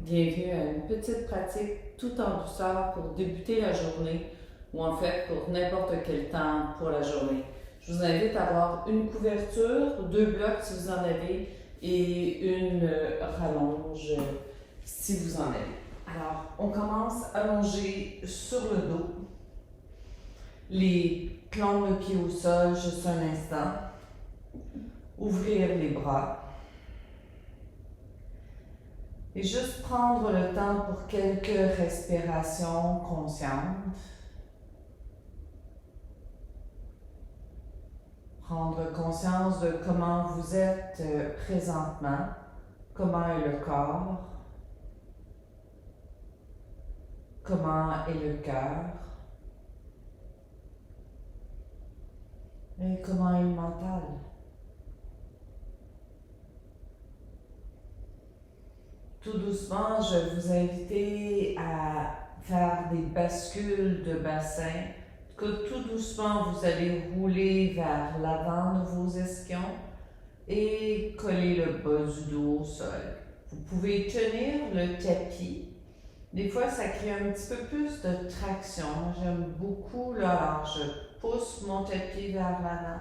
Bienvenue à une petite pratique tout en douceur pour débuter la journée ou en fait pour n'importe quel temps pour la journée. Je vous invite à avoir une couverture, 2 blocs si vous en avez et une rallonge si vous en avez. Alors, on commence allongé sur le dos, les plombs de pied au sol juste un instant, ouvrir les bras. Et juste prendre le temps pour quelques respirations conscientes. Prendre conscience de comment vous êtes présentement, comment est le corps, comment est le cœur et comment est le mental. Tout doucement, je vais vous inviter à faire des bascules de bassin, que tout doucement vous allez rouler vers l'avant de vos ischions et coller le bas du dos au sol. Vous pouvez tenir le tapis. Des fois, ça crée un petit peu plus de traction. J'aime beaucoup, là, alors je pousse mon tapis vers l'avant.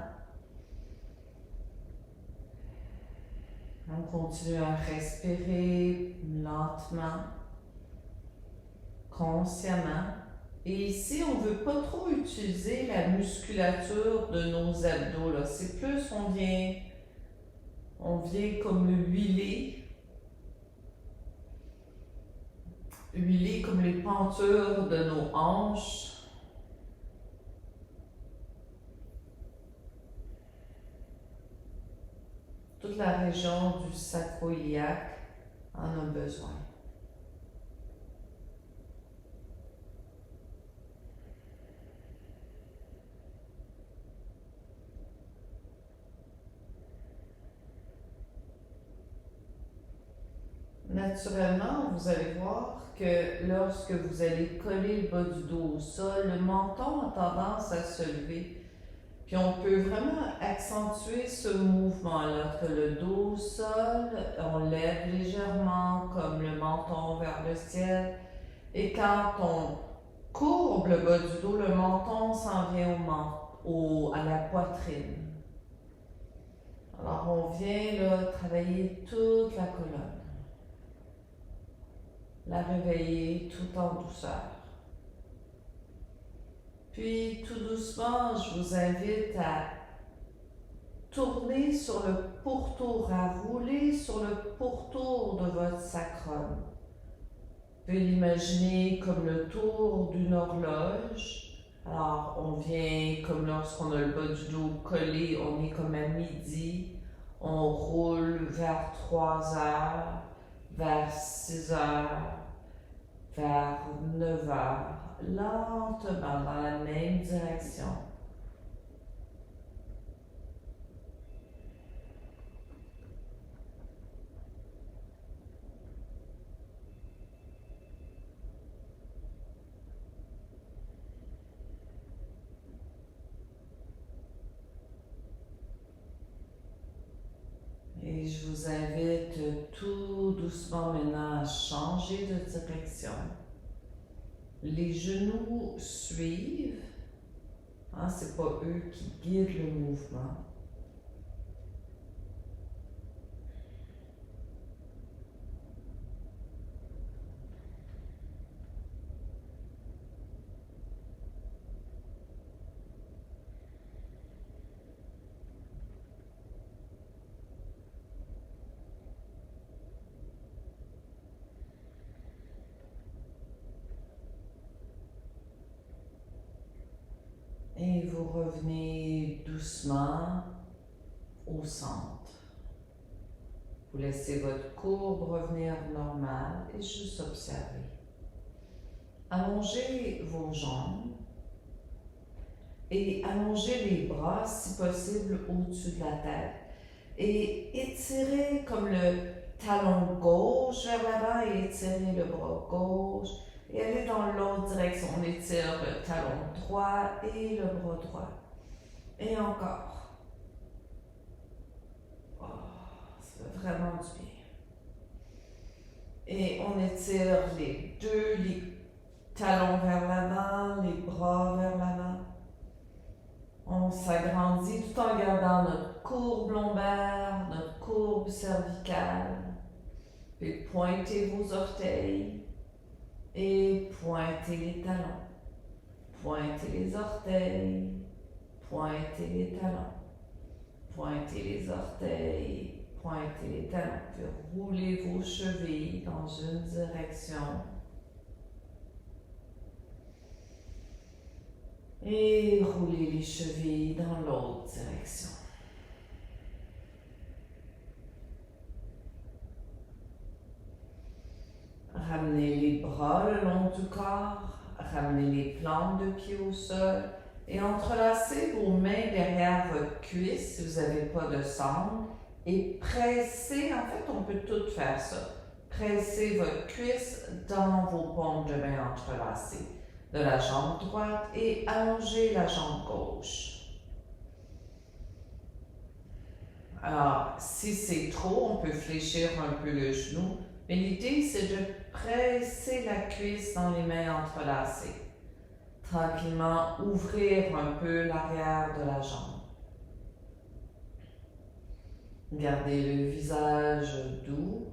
On continue à respirer lentement, consciemment. Et ici, on ne veut pas trop utiliser la musculature de nos abdos, là. C'est plus, on vient comme huiler comme les pentures de nos hanches. Toute la région du sacro-iliaque en a besoin. Naturellement, vous allez voir que lorsque vous allez coller le bas du dos au sol, le menton a tendance à se lever. Puis on peut vraiment accentuer ce mouvement-là, que le dos au sol, on lève légèrement comme le menton vers le ciel. Et quand on courbe le bas du dos, le menton s'en vient à la poitrine. Alors on vient là travailler toute la colonne. La réveiller tout en douceur. Puis tout doucement, je vous invite à tourner sur le pourtour, à rouler sur le pourtour de votre sacrum. Vous pouvez l'imaginer comme le tour d'une horloge. Alors, on vient comme lorsqu'on a le bas du dos collé, on est comme à midi. On roule vers 3 heures, vers 6 heures, vers 9 heures, lentement dans la même direction. Et je vous invite tout doucement maintenant à changer de direction. Les genoux suivent. Ce n'est pas eux qui guident le mouvement. Et vous revenez doucement au centre. Vous laissez votre courbe revenir normale et juste observer. Allongez vos jambes et allongez les bras si possible au-dessus de la tête. Et étirez comme le talon gauche vers l'avant et étirez le bras gauche. Et allez dans l'autre direction. On étire le talon droit et le bras droit. Et encore. Oh, ça fait vraiment du bien. Et on étire les talons vers l'avant, les bras vers l'avant. On s'agrandit tout en gardant notre courbe lombaire, notre courbe cervicale. Puis pointez vos orteils et pointez les talons. Pointez les orteils, pointez les talons. Pointez les orteils, pointez les talons. Puis roulez vos chevilles dans une direction. Et roulez les chevilles dans l'autre direction. Ramenez les bras le long du corps, ramenez les plantes de pied au sol et entrelacez vos mains derrière votre cuisse si vous n'avez pas de sangle et pressez, en fait on peut tout faire ça, pressez votre cuisse dans vos paumes de main entrelacées de la jambe droite et allongez la jambe gauche. Alors, si c'est trop, on peut fléchir un peu le genou, mais l'idée c'est de presser la cuisse dans les mains entrelacées. Tranquillement, ouvrir un peu l'arrière de la jambe. Gardez le visage doux.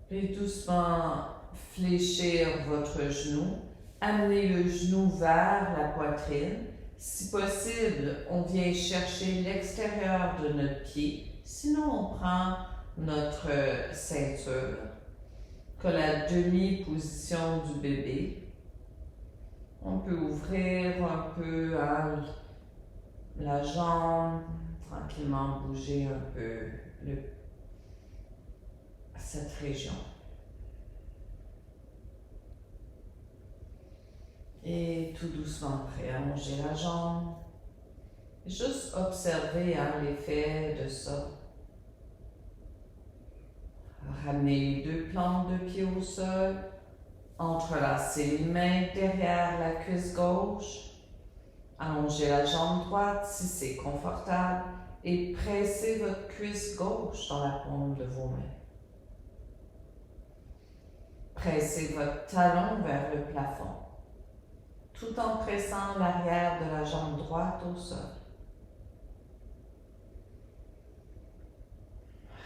Puis doucement fléchir votre genou. Amenez le genou vers la poitrine. Si possible, on vient chercher l'extérieur de notre pied. Sinon, on prend notre ceinture, que la demi-position du bébé. On peut ouvrir un peu la jambe, tranquillement bouger un peu cette région. Et tout doucement allongez la jambe. Juste observer l'effet de ça. Ramenez les deux plantes de pied au sol. Entrelacez les mains derrière la cuisse gauche. Allongez la jambe droite si c'est confortable. Et pressez votre cuisse gauche dans la paume de vos mains. Pressez votre talon vers le plafond, tout en pressant l'arrière de la jambe droite au sol.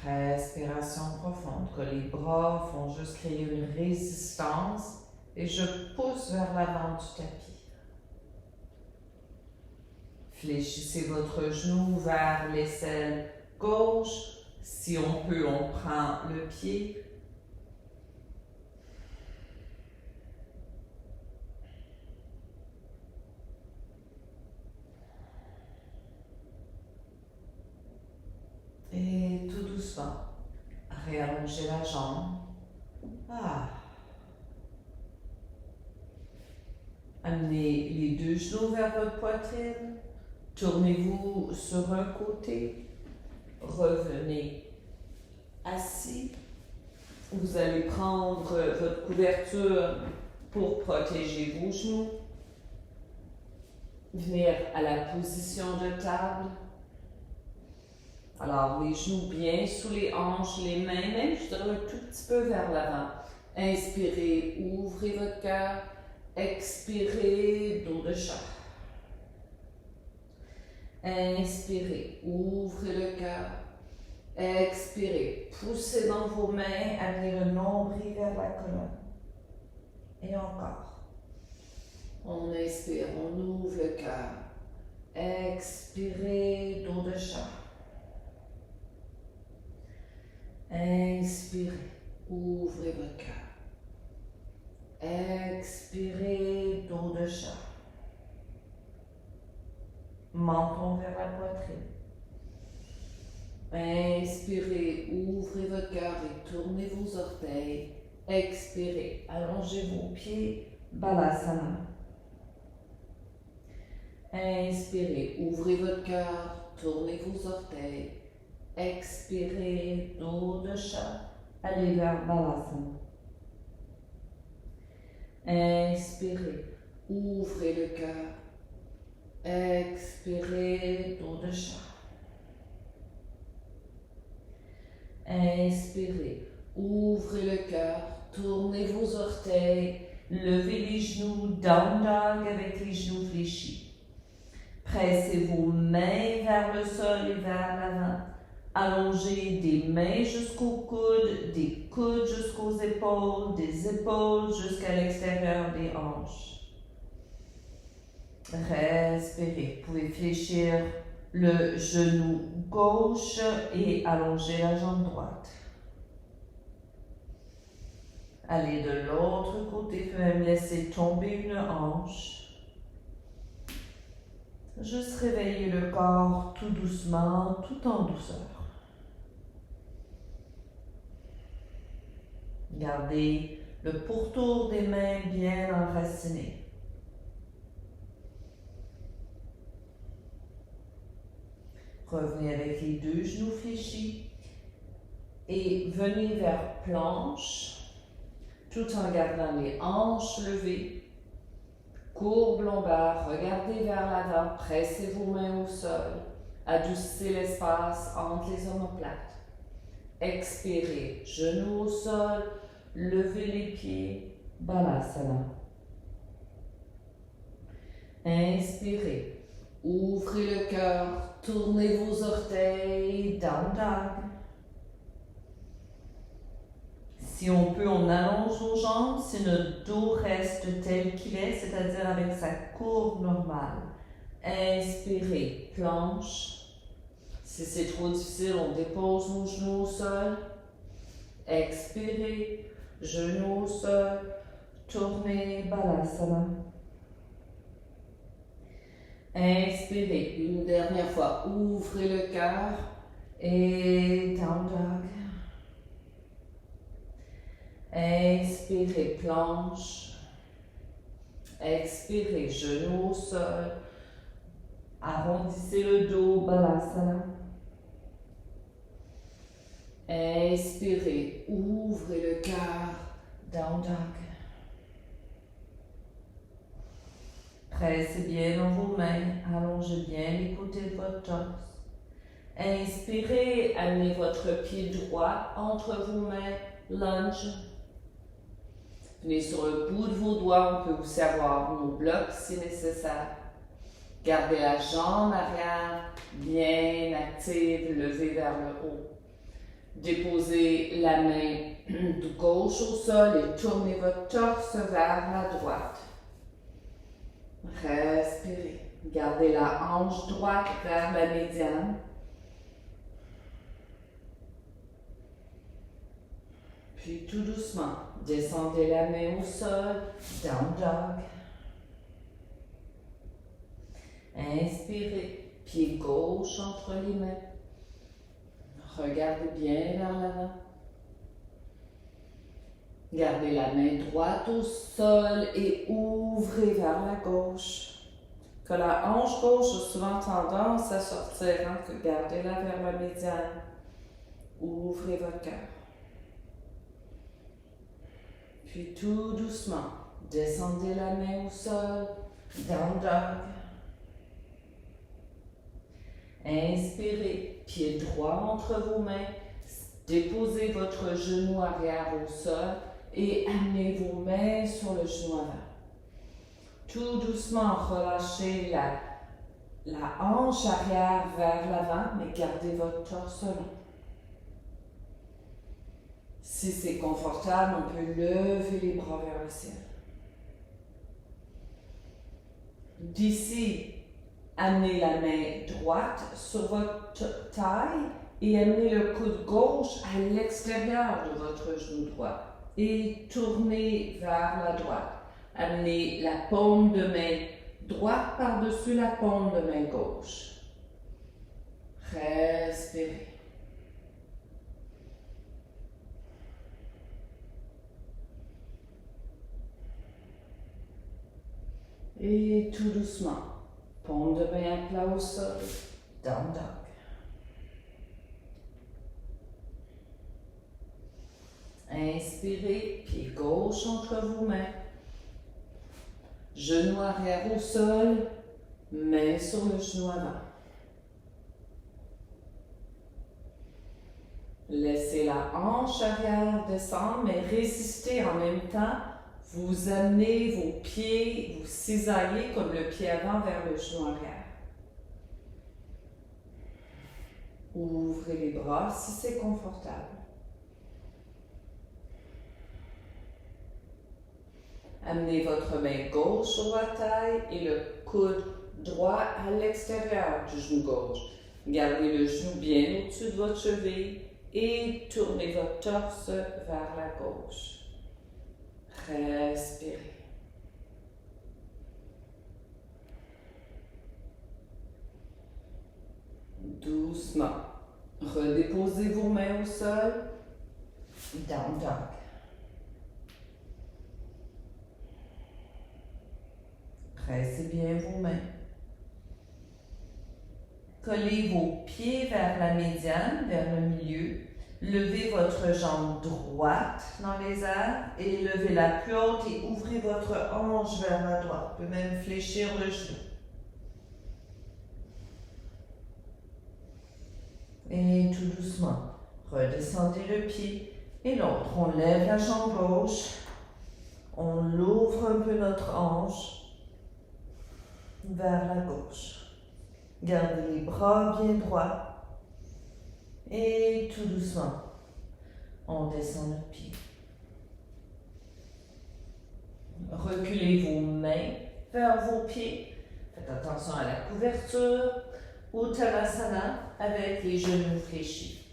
Respiration profonde, que les bras font juste créer une résistance et je pousse vers l'avant du tapis. Fléchissez votre genou vers l'aisselle gauche. Si on peut, on prend le pied. Et tout doucement, réallongez la jambe. Amenez les deux genoux vers votre poitrine. Tournez-vous sur un côté. Revenez assis. Vous allez prendre votre couverture pour protéger vos genoux. Venir à la position de table. Alors, les genoux bien sous les hanches, les mains, même je dirais un tout petit peu vers l'avant. Inspirez, ouvrez votre cœur. Expirez, dos de chat. Inspirez, ouvrez le cœur. Expirez, poussez dans vos mains, amenez le nombril vers la colonne. Et encore. On inspire, on ouvre le cœur. Expirez, dos de chat. Inspirez, ouvrez votre cœur. Expirez, dos de chat. Menton vers la poitrine. Inspirez, ouvrez votre cœur et tournez vos orteils. Expirez, allongez vos pieds, Balasana. Inspirez, ouvrez votre cœur, tournez vos orteils. Expirez, dos de chat, allez vers Balasana. Inspirez, ouvrez le cœur. Expirez, dos de chat. Inspirez. Ouvrez le cœur. Tournez vos orteils. Levez les genoux. Down dog avec les genoux fléchis. Pressez vos mains vers le sol et vers l'avant. Allongez des mains jusqu'aux coudes, des coudes jusqu'aux épaules, des épaules jusqu'à l'extérieur des hanches. Respirez. Vous pouvez fléchir le genou gauche et allonger la jambe droite. Allez de l'autre côté, vous pouvez même laisser tomber une hanche. Juste réveiller le corps tout doucement, tout en douceur. Gardez le pourtour des mains bien enraciné. Revenez avec les deux genoux fléchis et venez vers planche tout en gardant les hanches levées. Courbe lombaire, regardez vers l'avant, pressez vos mains au sol, adoucissez l'espace entre les omoplates. Expirez, genoux au sol, levez les pieds, Balasana. Inspirez, ouvrez le cœur, tournez vos orteils, Down Dog. Si on peut, on allonge nos jambes si notre dos reste tel qu'il est, c'est-à-dire avec sa courbe normale. Inspirez, planche. Si c'est trop difficile, on dépose nos genoux au sol. Expirez, genoux au sol, tournez, Balasana. Inspirez, une dernière fois, ouvrez le cœur et Down Dog. Inspirez, planche. Expirez, genoux au sol. Arrondissez le dos, Balasana. Inspirez, ouvrez le cœur, Down Dog. Pressez bien dans vos mains, allongez bien les côtés de votre torse. Inspirez, amenez votre pied droit entre vos mains, lunge. Venez sur le bout de vos doigts, on peut aussi avoir nos blocs si nécessaire. Gardez la jambe arrière bien active, levée vers le haut. Déposez la main de gauche au sol et tournez votre torse vers la droite. Respirez. Gardez la hanche droite vers la médiane. Puis tout doucement, descendez la main au sol, Down Dog. Inspirez, pied gauche entre les mains. Regardez bien vers l'avant. Gardez la main droite au sol et ouvrez vers la gauche. Que la hanche gauche a souvent tendance à sortir, gardez-la vers la médiane. Ouvrez votre cœur. Puis tout doucement, descendez la main au sol, Down Dog. Inspirez, pied droit entre vos mains, déposez votre genou arrière au sol et amenez vos mains sur le genou avant. Tout doucement, relâchez la hanche arrière vers l'avant, mais gardez votre torse long. Si c'est confortable, on peut lever les bras vers le ciel. D'ici, amenez la main droite sur votre taille et amenez le coude gauche à l'extérieur de votre genou droit et tournez vers la droite. Amenez la paume de main droite par-dessus la paume de main gauche. Respirez. Et tout doucement, paume de main à plat au sol, Down Dog. Inspirez, pied gauche entre vos mains. Genou arrière au sol, main sur le genou avant. Laissez la hanche arrière descendre, mais résistez en même temps. Vous amenez vos pieds, vous cisaillez comme le pied avant vers le genou arrière. Ouvrez les bras si c'est confortable. Amenez votre main gauche sur la taille et le coude droit à l'extérieur du genou gauche. Gardez le genou bien au-dessus de votre cheville et tournez votre torse vers la gauche. Respirez. Doucement, redéposez vos mains au sol. Down dog. Pressez bien vos mains. Collez vos pieds vers la médiane, vers le milieu. Levez votre jambe droite dans les airs et levez-la plus haute et ouvrez votre hanche vers la droite. Vous pouvez même fléchir le genou. Et tout doucement, redescendez le pied et l'autre. On lève la jambe gauche. On l'ouvre un peu notre hanche vers la gauche. Gardez les bras bien droits. Et tout doucement, on descend notre pied. Reculez vos mains vers vos pieds. Faites attention à la couverture. Uttanasana avec les genoux fléchis.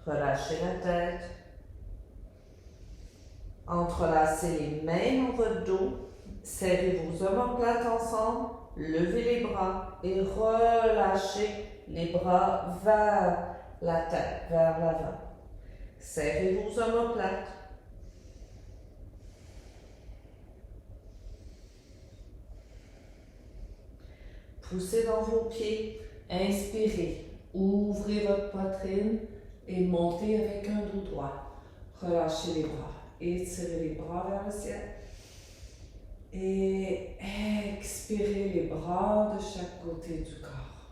Relâchez la tête. Entrelacez les mains dans votre dos. Serrez vos omoplates ensemble. Levez les bras et relâchez les bras vers la tête, vers l'avant. Serrez vos omoplates. Poussez dans vos pieds. Inspirez. Ouvrez votre poitrine et montez avec un dos droit. Relâchez les bras. Étirez les bras vers le ciel. Et expirez les bras de chaque côté du corps.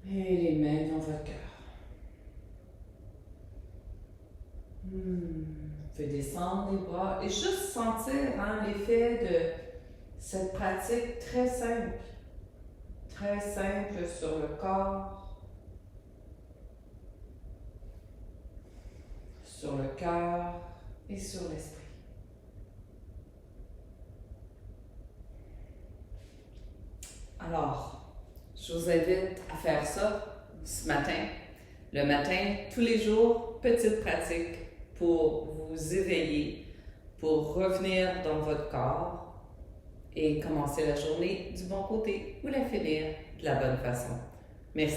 Et les mains dans votre cœur. Vous pouvez descendre les bras et juste sentir l'effet de cette pratique très simple. Très simple sur le corps, sur le cœur et sur l'esprit. Alors, je vous invite à faire ça ce matin. Le matin, tous les jours, petite pratique pour vous éveiller, pour revenir dans votre corps et commencer la journée du bon côté ou la finir de la bonne façon. Merci.